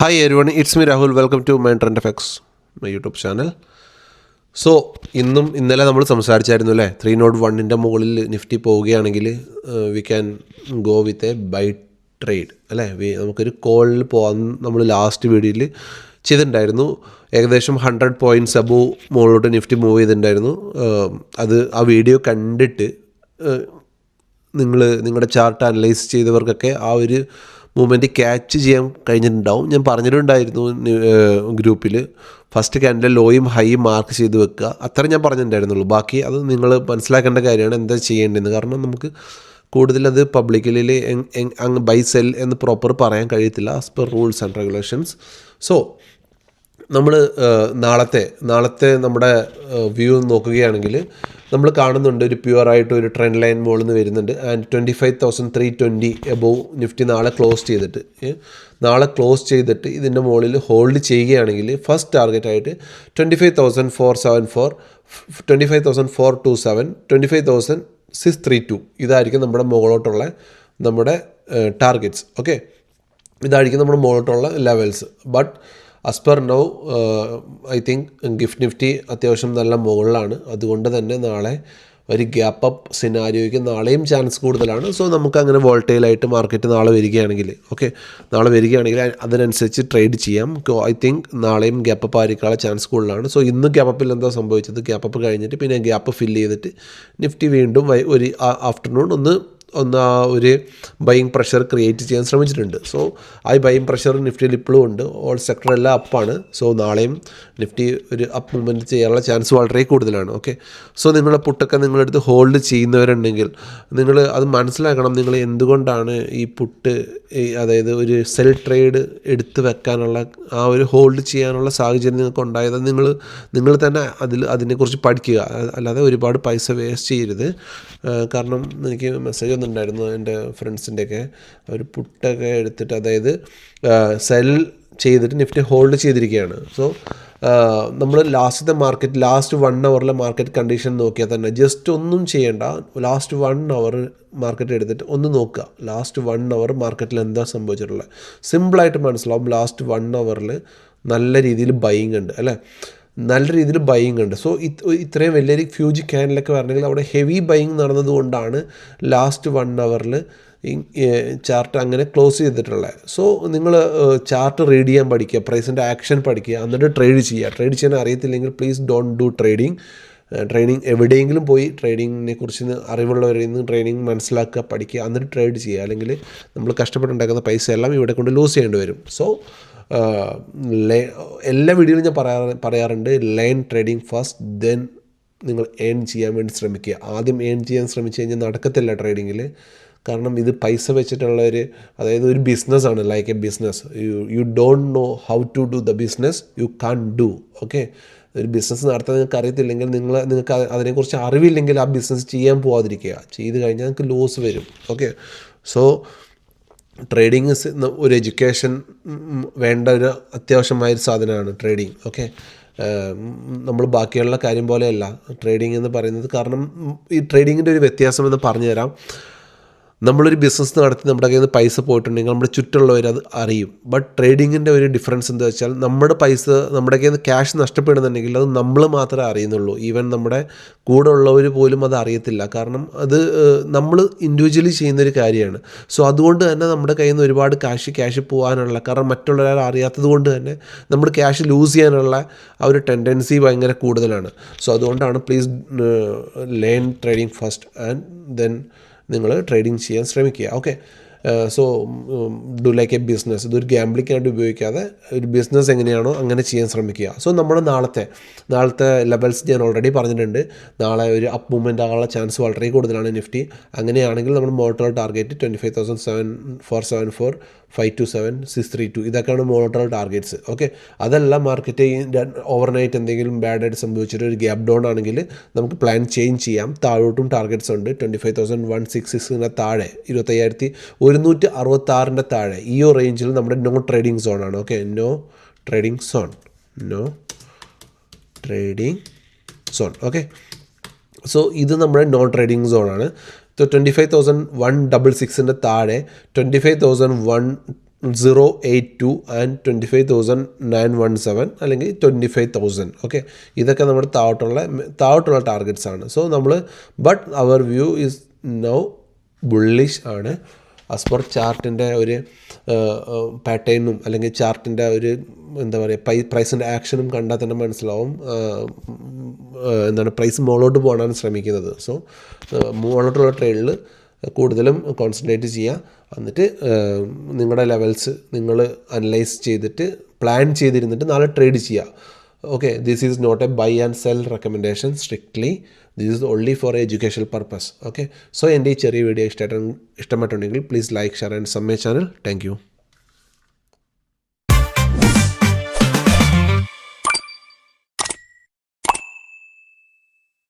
Hi everyone, it's me Rahul. Welcome to My Trend FX, my YouTube channel. So ഇന്നലെ നമ്മൾ സംസാരിച്ചായിരുന്നു അല്ലേ, 301 മുകളിൽ നിഫ്റ്റി പോവുകയാണെങ്കിൽ we can go with a buy trade അല്ലേ. നമുക്കൊരു കോളിൽ പോകാൻ നമ്മൾ ലാസ്റ്റ് വീഡിയോയിൽ ചെയ്തിട്ടുണ്ടായിരുന്നു. ഏകദേശം 100 പോയിൻറ്റ്സ് അബോവ് മുകളിലോട്ട് നിഫ്റ്റി മൂവ് ചെയ്തിട്ടുണ്ടായിരുന്നു. അത് ആ വീഡിയോ കണ്ടിട്ട് നിങ്ങളുടെ ചാർട്ട് അനലൈസ് ചെയ്തവർക്കൊക്കെ ആ ഒരു മൂവ്മെൻറ്റ് ക്യാച്ച് ചെയ്യാൻ കഴിഞ്ഞിട്ടുണ്ടാവും. ഞാൻ പറഞ്ഞിട്ടുണ്ടായിരുന്നു ഗ്രൂപ്പിൽ, ഫസ്റ്റ് ക്യാൻഡിൽ ലോയും ഹൈയും മാർക്ക് ചെയ്ത് വെക്കുക, അത്ര ഞാൻ പറഞ്ഞിട്ടുണ്ടായിരുന്നുള്ളൂ. ബാക്കി അത് നിങ്ങൾ മനസ്സിലാക്കേണ്ട കാര്യമാണ് എന്താ ചെയ്യേണ്ടതെന്ന്. കാരണം നമുക്ക് കൂടുതലത് പബ്ലിക്കലിൽ ബൈ സെൽ എന്ന് പ്രോപ്പർ പറയാൻ കഴിയത്തില്ല as per rules and regulations. So നമ്മൾ നാളത്തെ നമ്മുടെ വ്യൂ നോക്കുകയാണെങ്കിൽ നമ്മൾ കാണുന്നുണ്ട് ഒരു പ്യുവറായിട്ട് ഒരു ട്രെൻഡ് ലൈൻ മുകളിൽ നിന്ന് വരുന്നുണ്ട്. ആൻഡ് 25,320 എബോവ് നിഫ്റ്റി നാളെ ക്ലോസ് ചെയ്തിട്ട് ഇതിൻ്റെ മുകളിൽ ഹോൾഡ് ചെയ്യുകയാണെങ്കിൽ ഫസ്റ്റ് ടാർഗറ്റായിട്ട് 25,474, 25,427, 25,632 ഇതായിരിക്കും നമ്മുടെ മുകളിലോട്ടുള്ള നമ്മുടെ ടാർഗറ്റ്സ്. ഓക്കെ, ഇതായിരിക്കും നമ്മുടെ മുകളിലോട്ടുള്ള levels. But as per now I think gift Nifty അത്യാവശ്യം നല്ല മുകളിലാണ്. അതുകൊണ്ട് തന്നെ നാളെ ഒരു ഗ്യാപ്പ് അപ്പ് സിനാരിയോയ്ക്ക് നാളെയും ചാൻസ് കൂടുതലാണ്. സോ നമുക്ക് അങ്ങനെ വോൾട്ടൈലായിട്ട് മാർക്കറ്റ് നാളെ വരികയാണെങ്കിൽ അതിനനുസരിച്ച് ട്രേഡ് ചെയ്യാം. ഐ തിങ്ക് നാളെയും ഗ്യാപ്പ് അപ്പ് ആയിരിക്കാനുള്ള ചാൻസ് കൂടുതലാണ്. സോ ഇന്ന് ഗ്യാപ്പ് അപ്പിൽ എന്താ സംഭവിച്ചത്, ഗ്യാപ്പ് അപ്പ് കഴിഞ്ഞിട്ട് പിന്നെ ഗ്യാപ്പ് ഫില്ല് ചെയ്തിട്ട് നിഫ്റ്റി വീണ്ടും ഒരു ആഫ്റ്റർനൂൺ ഒന്ന് ആ ഒരു ബൈയിങ് പ്രഷർ ക്രിയേറ്റ് ചെയ്യാൻ ശ്രമിച്ചിട്ടുണ്ട്. സോ ആ ബൈയിങ് പ്രഷർ നിഫ്റ്റിയിൽ ഇപ്പോഴും ഉണ്ട്. ഓൾ സെക്ടറെല്ലാം അപ്പാണ്. സോ നാളെയും നിഫ്റ്റി ഒരു അപ്പ് മൂവ്മെൻറ്റ് ചെയ്യാനുള്ള ചാൻസ് വളരെ കൂടുതലാണ്. ഓക്കെ, സോ നിങ്ങളെ പുട്ടൊക്കെ നിങ്ങളെടുത്ത് ഹോൾഡ് ചെയ്യുന്നവരുണ്ടെങ്കിൽ നിങ്ങൾ അത് മനസ്സിലാക്കണം. നിങ്ങൾ എന്തുകൊണ്ടാണ് ഈ പുട്ട്, അതായത് ഒരു സെൽ ട്രേഡ് എടുത്ത് വെക്കാനുള്ള ആ ഒരു ഹോൾഡ് ചെയ്യാനുള്ള സാഹചര്യം നിങ്ങൾക്ക് ഉണ്ടായത് നിങ്ങൾ തന്നെ അതിനെക്കുറിച്ച് പഠിക്കുക. അല്ലാതെ ഒരുപാട് പൈസ വേസ്റ്റ് ചെയ്യരുത്. കാരണം എനിക്ക് മെസ്സേജ് ഉണ്ടായിരുന്നു എൻ്റെ ഫ്രണ്ട്സിൻ്റെയൊക്കെ, അവർ പുട്ടൊക്കെ എടുത്തിട്ട്, അതായത് സെൽ ചെയ്തിട്ട് നിഫ്റ്റി ഹോൾഡ് ചെയ്തിരിക്കുകയാണ്. സോ നമ്മൾ ലാസ്റ്റ് 1 അവറിലെ മാർക്കറ്റ് കണ്ടീഷൻ നോക്കിയാൽ തന്നെ, ജസ്റ്റ് ഒന്നും ചെയ്യേണ്ട, ലാസ്റ്റ് 1 അവർ മാർക്കറ്റ് എടുത്തിട്ട് ഒന്ന് നോക്കുക. ലാസ്റ്റ് 1 അവർ മാർക്കറ്റിൽ എന്താ സംഭവിച്ചിട്ടുള്ളത് സിമ്പിളായിട്ട് മനസ്സിലാവും. ലാസ്റ്റ് 1 അവറിൽ നല്ല രീതിയിൽ ബൈയിങ് ഉണ്ട് അല്ലേ, നല്ല രീതിയിൽ ബൈയിങ് ഉണ്ട്. സോ ഇത്രയും വലിയൊരു ഫ്യൂജ് ക്യാൻഡിലൊക്കെ വരണമെങ്കിൽ അവിടെ ഹെവി ബൈയിങ് നടന്നതുകൊണ്ടാണ് ലാസ്റ്റ് 1 അവറിൽ ചാർട്ട് അങ്ങനെ ക്ലോസ് ചെയ്തിട്ടുള്ളത്. സോ നിങ്ങൾ ചാർട്ട് റീഡ് ചെയ്യാൻ പഠിക്കുക, പ്രൈസിൻ്റെ ആക്ഷൻ പഠിക്കുക, എന്നിട്ട് ട്രേഡ് ചെയ്യാൻ അറിയത്തില്ലെങ്കിൽ പ്ലീസ് ഡോണ്ട് ഡു ട്രേഡിങ്. എവിടെയെങ്കിലും പോയി ട്രേഡിങ്ങിനെ കുറിച്ച് അറിവുള്ളവരിൽ നിന്ന് ട്രേഡിങ് മനസ്സിലാക്കുക, പഠിക്കുക, എന്നിട്ട് ട്രേഡ് ചെയ്യുക. അല്ലെങ്കിൽ നമ്മൾ കഷ്ടപ്പെട്ടുണ്ടാക്കുന്ന പൈസ എല്ലാം ഇവിടെ കൊണ്ട് ലൂസ് ചെയ്യേണ്ടി വരും. സോ എല്ലാ വീഡിയോയിലും ഞാൻ പറയാറുണ്ട്, ലൈൻ ട്രേഡിങ് ഫസ്റ്റ്, ദെൻ നിങ്ങൾ ഏൺ ചെയ്യാൻ വേണ്ടി ശ്രമിക്കുക. ആദ്യം ഏൺ ചെയ്യാൻ ശ്രമിച്ചു കഴിഞ്ഞാൽ നടക്കത്തില്ല ട്രേഡിങ്ങിൽ. കാരണം ഇത് പൈസ വെച്ചിട്ടുള്ള അതായത് ഒരു ബിസിനസ്സാണ്, like a business. You don't know how to do the business, you can do. Okay, ഒരു ബിസിനസ് നടത്താൻ നിങ്ങൾക്ക് അറിയത്തില്ലെങ്കിൽ, നിങ്ങൾക്ക് അതിനെക്കുറിച്ച് അറിവില്ലെങ്കിൽ ആ ബിസിനസ് ചെയ്യാൻ പോകാതിരിക്കുക. ചെയ്ത് കഴിഞ്ഞാൽ നിങ്ങൾക്ക് ലോസ് വരും. ഓക്കെ, സോ ട്രേഡിങ് ഒരു എഡ്യൂക്കേഷൻ വേണ്ട ഒരു അത്യാവശ്യമായൊരു സാധനമാണ് ട്രേഡിങ്. ഓക്കെ, നമ്മൾ ബാക്കിയുള്ള കാര്യം പോലെയല്ല ട്രേഡിംഗ് എന്ന് പറയുന്നത്. കാരണം ഈ ട്രേഡിങ്ങിൻ്റെ ഒരു വ്യത്യാസം എന്ന് പറഞ്ഞു തരാം. നമ്മളൊരു ബിസിനസ് നടത്തി നമ്മുടെ കയ്യിൽ നിന്ന് പൈസ പോയിട്ടുണ്ടെങ്കിൽ നമ്മുടെ ചുറ്റുള്ളവർ അത് അറിയും. ബട്ട് ട്രേഡിങ്ങിൻ്റെ ഒരു ഡിഫറൻസ് എന്താ വെച്ചാൽ, നമ്മുടെ കയ്യിൽ നിന്ന് ക്യാഷ് നഷ്ടപ്പെടുന്നുണ്ടെങ്കിൽ അത് നമ്മൾ മാത്രമേ അറിയുന്നുള്ളൂ. ഈവൻ നമ്മുടെ കൂടെ ഉള്ളവർ പോലും അത് അറിയത്തില്ല. കാരണം അത് നമ്മൾ ഇൻഡിവിജ്വലി ചെയ്യുന്നൊരു കാര്യമാണ്. സോ അതുകൊണ്ട് തന്നെ നമ്മുടെ കയ്യിൽ നിന്ന് ഒരുപാട് ക്യാഷ് പോകാനുള്ള, കാരണം മറ്റുള്ളവർ അറിയാത്തത് കൊണ്ട് തന്നെ നമ്മൾ ക്യാഷ് ലൂസ് ചെയ്യാനുള്ള ആ ഒരു ടെൻഡൻസി ഭയങ്കര കൂടുതലാണ്. സോ അതുകൊണ്ടാണ് please learn trading first and then നിങ്ങൾ ട്രേഡിങ് ചെയ്യാൻ ശ്രമിക്കുക. Okay, so do like a business. ഇതൊരു ഗാംബ്ലിംഗ് ആയിട്ട് ഉപയോഗിക്കാതെ ഒരു ബിസിനസ് എങ്ങനെയാണോ അങ്ങനെ ചെയ്യാൻ ശ്രമിക്കുക. സോ നമ്മൾ നാളത്തെ ലെവൽസ് ഞാൻ ഓൾറെഡി പറഞ്ഞിട്ടുണ്ട്. നാളെ ഒരു അപ്പ് മൂവ്മെൻറ്റ് ആകാനുള്ള ചാൻസ് വളരെ കൂടുതലാണ് നിഫ്റ്റി. അങ്ങനെയാണെങ്കിൽ നമ്മൾ മോട്ടോർ ടാർഗറ്റ് 25,474, 527, 632 ഇതൊക്കെയാണ് മോട്ടോർ ടാർഗറ്റ്സ്. ഓക്കെ, അതല്ല മാർക്കറ്റ് ഓവർനൈറ്റ് എന്തെങ്കിലും ബാഡായിട്ട് സംഭവിച്ചിട്ട് ഒരു ഗ്യാപ്പ് ഡൗൺ ആണെങ്കിൽ നമുക്ക് പ്ലാൻ ചേഞ്ച് ചെയ്യാം. താഴോട്ടും ടാർഗറ്റ്സ് ഉണ്ട്. 25,166 താഴെ, 25,166 താഴെ, ഈ റേഞ്ചിൽ നമ്മുടെ നോ ട്രേഡിംഗ് സോണാണ്. Okay, no trading zone. Okay, so ഇത് നമ്മുടെ നോ ട്രേഡിംഗ് സോണാണ്. 25,166 താഴെ, 082 ആൻഡ് 25,917 അല്ലെങ്കിൽ 25,000. ഓക്കെ, ഇതൊക്കെ നമ്മുടെ താഴോട്ടുള്ള ടാർഗറ്റ്സ് ആണ്. സോ നമ്മൾ but our view is now bullish ആണ്. ആസ് പെർ ചാർട്ടിൻ്റെ ഒരു പാറ്റേണും അല്ലെങ്കിൽ ചാർട്ടിൻ്റെ ഒരു എന്താ പറയുക പ്രൈസിൻ്റെ ആക്ഷനും കണ്ടാൽ തന്നെ മനസ്സിലാവും പ്രൈസ് മുകളിലോട്ട് പോകാനാണ് ശ്രമിക്കുന്നത്. സോ മുകളിലോട്ടുള്ള ട്രേഡിൽ കൂടുതലും കോൺസെൻട്രേറ്റ് ചെയ്യുക. എന്നിട്ട് നിങ്ങളുടെ ലെവൽസ് നിങ്ങൾ അനലൈസ് ചെയ്തിട്ട് പ്ലാൻ ചെയ്തിരുന്നിട്ട് നാളെ ട്രേഡ് ചെയ്യുക. Okay, this is not a buy and sell recommendation strictly. This is only for educational purpose. Okay, so എൻ്റെ ഈ ചെറിയ വീഡിയോ ഇഷ്ടമായിട്ടുണ്ടെങ്കിൽ please like, share and sub my channel. Thank U.